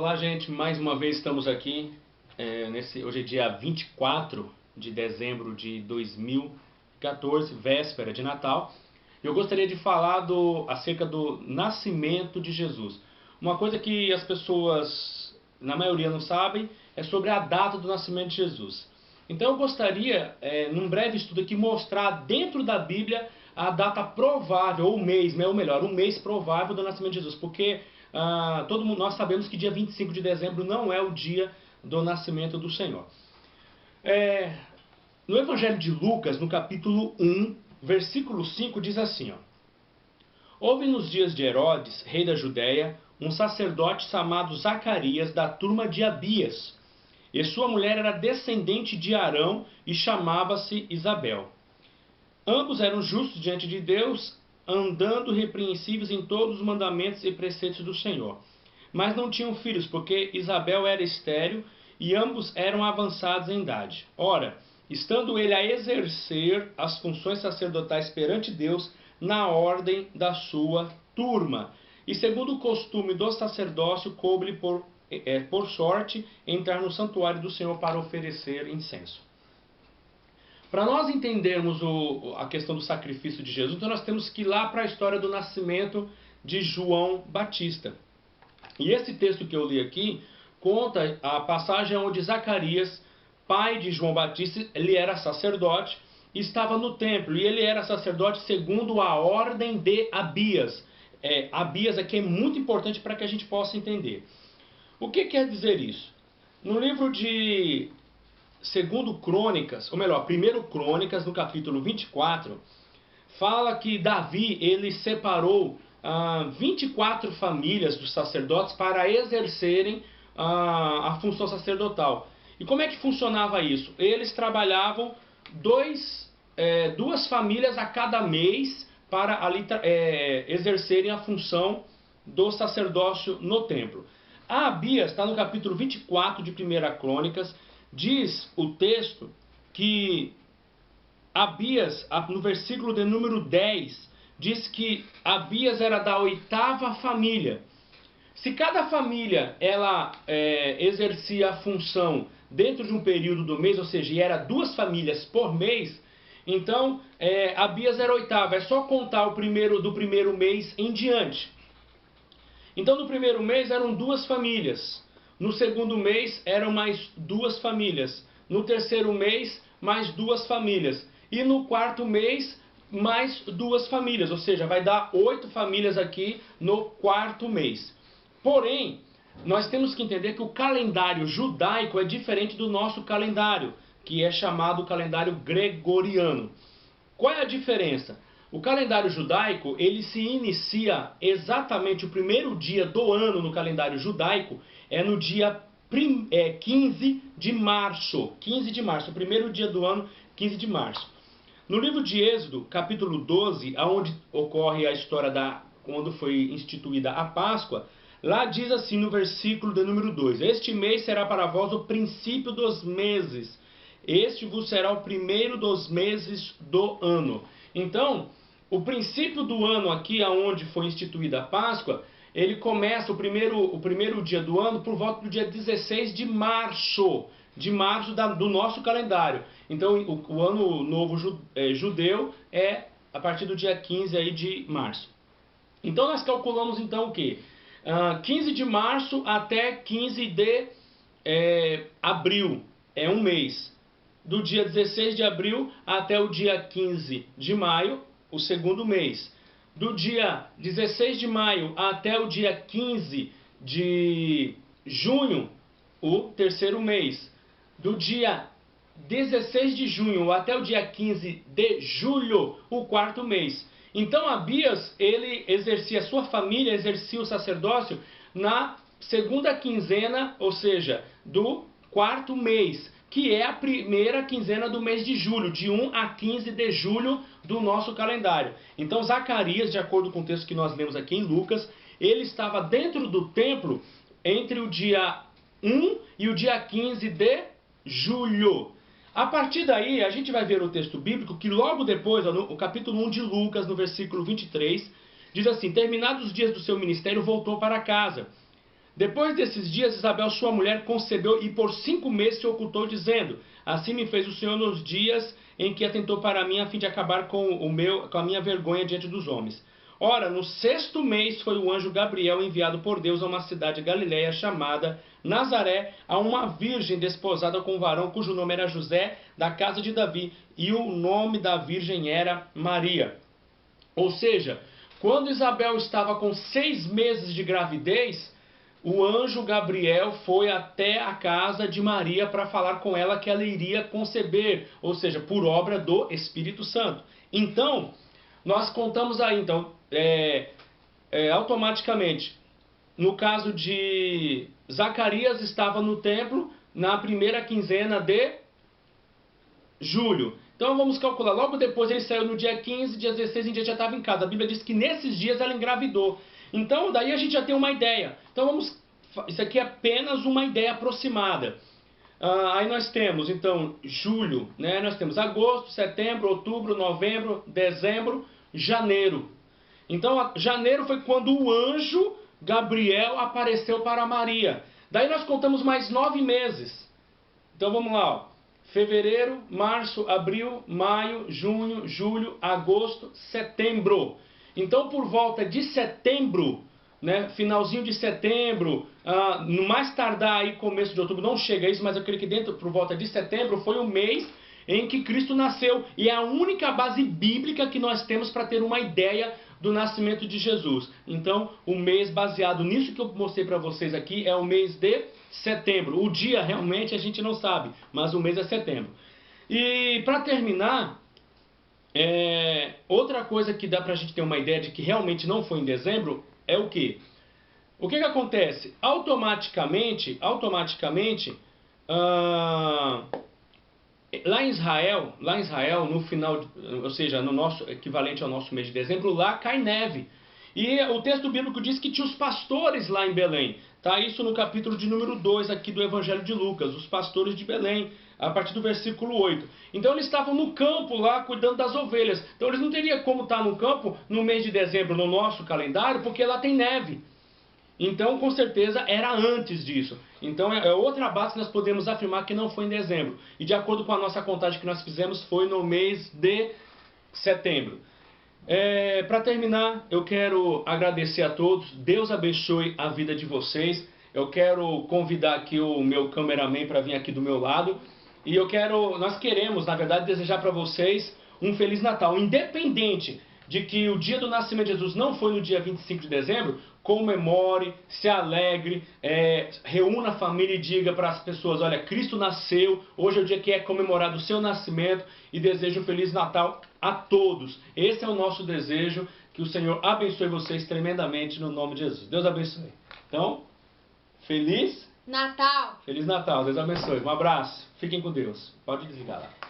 Olá, gente, mais uma vez estamos aqui. Hoje é dia 24 de dezembro de 2014, véspera de Natal. Eu gostaria de falar acerca do nascimento de Jesus. Uma coisa que as pessoas, na maioria, não sabem é sobre a data do nascimento de Jesus. Então eu gostaria, num breve estudo aqui, mostrar dentro da Bíblia a data provável, ou o mês, ou melhor, o mês provável do nascimento de Jesus. Porque nós sabemos que dia 25 de dezembro não é o dia do nascimento do Senhor. No Evangelho de Lucas, no capítulo 1, versículo 5, diz assim: Houve nos dias de Herodes, rei da Judéia, um sacerdote chamado Zacarias, da turma de Abias, e sua mulher era descendente de Arão e chamava-se Isabel. Ambos eram justos diante de Deus, andando repreensíveis em todos os mandamentos e preceitos do Senhor. Mas não tinham filhos, porque Isabel era estéril e ambos eram avançados em idade. Ora, estando ele a exercer as funções sacerdotais perante Deus na ordem da sua turma, e segundo o costume do sacerdócio, coube-lhe por sorte entrar no santuário do Senhor para oferecer incenso. Para nós entendermos a questão do sacrifício de Jesus, então nós temos que ir lá para a história do nascimento de João Batista. E esse texto que eu li aqui conta a passagem onde Zacarias, pai de João Batista, ele era sacerdote, estava no templo, e ele era sacerdote segundo a ordem de Abias. Abias aqui é muito importante para que a gente possa entender. O que quer dizer isso? No livro de Segundo Crônicas, ou melhor, Primeiro Crônicas, no capítulo 24, fala que Davi, ele separou 24 famílias dos sacerdotes para exercerem a função sacerdotal. E como é que funcionava isso? Eles trabalhavam duas famílias a cada mês para exercerem a função do sacerdócio no templo. A Abias está no capítulo 24 de 1 Crônicas. Diz o texto que Abias, no versículo de número 10, diz que Abias era da 8ª família. Se cada família ela exercia a função dentro de um período do mês, ou seja, era 2 famílias por mês, então Abias era 8ª. É só contar do primeiro mês em diante. Então no primeiro mês eram 2 famílias. No segundo mês eram mais 2 famílias. No terceiro mês, mais 2 famílias. E no quarto mês, mais 2 famílias. Ou seja, vai dar 8 famílias aqui no quarto mês. Porém, nós temos que entender que o calendário judaico é diferente do nosso calendário, que é chamado calendário gregoriano. Qual é a diferença? O calendário judaico, ele se inicia exatamente o primeiro dia do ano no calendário judaico, é no dia 15 de março. 15 de março, o primeiro dia do ano, 15 de março. No livro de Êxodo, capítulo 12, onde ocorre a história quando foi instituída a Páscoa, lá diz assim no versículo de número 2: Este mês será para vós o princípio dos meses. Este vos será o primeiro dos meses do ano. Então, o princípio do ano aqui, onde foi instituída a Páscoa, ele começa o primeiro dia do ano por volta do dia 16 de março. Do nosso calendário. Então, o ano novo judeu é a partir do dia 15 aí de março. Então, nós calculamos então o quê? 15 de março até 15 de abril, é um mês. Do dia 16 de abril até o dia 15 de maio, o segundo mês. Do dia 16 de maio até o dia 15 de junho, o terceiro mês. Do dia 16 de junho até o dia 15 de julho, o quarto mês. Então Abias, ele exercia, sua família exercia o sacerdócio na segunda quinzena, ou seja, do quarto mês, que é a primeira quinzena do mês de julho, de 1 a 15 de julho do nosso calendário. Então Zacarias, de acordo com o texto que nós lemos aqui em Lucas, ele estava dentro do templo entre o dia 1 e o dia 15 de julho. A partir daí, a gente vai ver o texto bíblico que logo depois, no capítulo 1 de Lucas, no versículo 23, diz assim: Terminados os dias do seu ministério, voltou para casa. Depois desses dias, Isabel, sua mulher, concebeu e por 5 meses se ocultou, dizendo: assim me fez o Senhor nos dias em que atentou para mim, a fim de acabar com a minha vergonha diante dos homens. Ora, no 6º mês foi o anjo Gabriel enviado por Deus a uma cidade galileia chamada Nazaré, a uma virgem desposada com um varão cujo nome era José, da casa de Davi, e o nome da virgem era Maria. Ou seja, quando Isabel estava com 6 meses de gravidez, o anjo Gabriel foi até a casa de Maria para falar com ela que ela iria conceber, ou seja, por obra do Espírito Santo. Então, nós contamos aí, automaticamente, no caso de Zacarias, estava no templo na primeira quinzena de julho. Então vamos calcular, logo depois ele saiu no dia 15, dia 16 em dia já estava em casa. A Bíblia diz que nesses dias ela engravidou. Então daí a gente já tem uma ideia. Então isso aqui é apenas uma ideia aproximada. Aí nós temos então julho, né? Nós temos agosto, setembro, outubro, novembro, dezembro, janeiro. Então janeiro foi quando o anjo Gabriel apareceu para Maria. Daí nós contamos mais 9 meses. Então vamos lá, ó. Fevereiro, março, abril, maio, junho, julho, agosto, setembro. Então, por volta de setembro, né, finalzinho de setembro, no mais tardar aí começo de outubro, não chega a isso, mas eu creio que dentro, por volta de setembro, foi o mês em que Cristo nasceu. E é a única base bíblica que nós temos para ter uma ideia do nascimento de Jesus. Então, o mês baseado nisso que eu mostrei para vocês aqui é o mês de setembro. O dia realmente a gente não sabe, mas o mês é setembro. E para terminar, outra coisa que dá para a gente ter uma ideia de que realmente não foi em dezembro é o quê? O que acontece? Automaticamente, lá em Israel, no final, ou seja, no nosso equivalente ao nosso mês de dezembro, lá cai neve. E o texto bíblico diz que tinha os pastores lá em Belém. Tá isso no capítulo de número 2 aqui do Evangelho de Lucas, os pastores de Belém, a partir do versículo 8. Então eles estavam no campo lá cuidando das ovelhas. Então eles não teriam como estar no campo no mês de dezembro no nosso calendário, porque lá tem neve. Então, com certeza, era antes disso. Então, é outra base que nós podemos afirmar que não foi em dezembro. E de acordo com a nossa contagem que nós fizemos, foi no mês de setembro. Para terminar, eu quero agradecer a todos. Deus abençoe a vida de vocês. Eu quero convidar aqui o meu cameraman para vir aqui do meu lado. E nós queremos, na verdade, desejar para vocês um Feliz Natal. Independente de que o dia do nascimento de Jesus não foi no dia 25 de dezembro, comemore, se alegre, reúna a família e diga para as pessoas: olha, Cristo nasceu, hoje é o dia que é comemorado o seu nascimento, e desejo um Feliz Natal a todos. Esse é o nosso desejo, que o Senhor abençoe vocês tremendamente no nome de Jesus. Deus abençoe. Então, Feliz Natal! Feliz Natal, Deus abençoe. Um abraço, fiquem com Deus. Pode desligar lá.